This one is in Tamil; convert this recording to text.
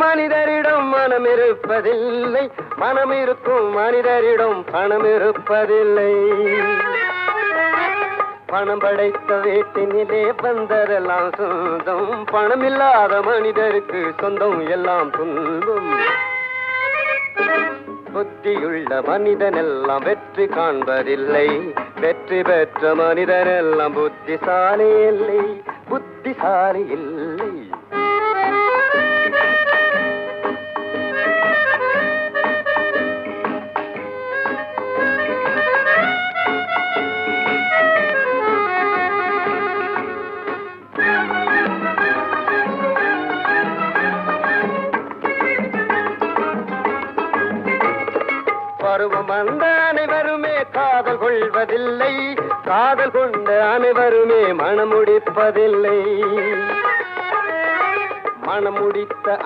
மனிதரிடம் மனம் இருப்பதில்லை, மனம் இருக்கும் மனிதரிடம் பணம் இருப்பதில்லை. பணம் படைத்த வீட்டினிலே வந்ததெல்லாம் சொந்தம், பணமில்லாத மனிதருக்கு சொந்தம் எல்லாம் துன்பம். புத்தியுள்ள மனிதனெல்லாம் வெற்றி காண்பதில்லை, வெற்றி பெற்ற மனிதனெல்லாம் புத்திசாலி இல்லை, புத்திசாலி இல்லை. பருவம் வந்த அனைவருமே காதல் கொள்வதில்லை, காதல் கொண்ட அனைவருமே மனம் முடிப்பதில்லை. மனம் முடித்த